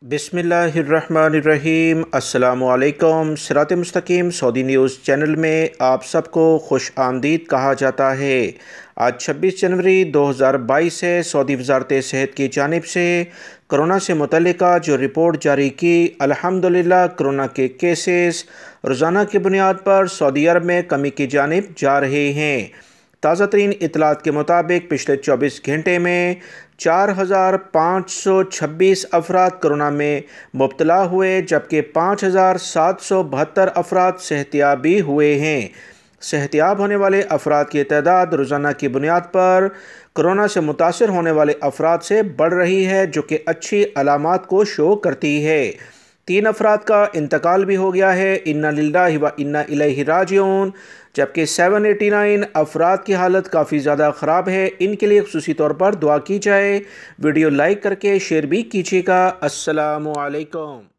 बिस्मिल्लाहिर्रहमानिर्रहीम। अस्सलामुअलैकुम। सिरात मुस्तकीम सऊदी न्यूज़ चैनल में आप सबको खुश आमदीद कहा जाता है। आज 26 जनवरी 2022 है। सऊदी वज़ारत सेहत की जानिब से कोरोना से मुतल्लिका जो रिपोर्ट जारी की, अल्हम्दुलिल्लाह कोरोना के केसेस रोज़ाना की बुनियाद पर सऊदी अरब में कमी की जानिब जा रहे हैं। ताज़ा तरीन इतलात के मुताबिक पिछले 24 घंटे में 4,526 अफराद कोरोना में मुब्तला हुए, जबकि 5,772 अफराद सेहतियाब भी हुए हैं। सेहतियाब होने वाले अफराद की तादाद रोज़ाना की बुनियाद पर कोरोना से मुतासर होने वाले अफराद से बढ़ रही है, जो कि अच्छी अलामात को शो करती है। 3 अफराद का इंतकाल भी हो गया है। इन्ना लिल्लाहि व इन्ना इलैहि राजिऊन। जबकि 789 अफराद की हालत काफ़ी ज़्यादा ख़राब है। इनके लिए ख़ुसूसी तौर पर दुआ की जाए। वीडियो लाइक करके शेयर भी कीजिएगा। अस्सलामु अलैकुम।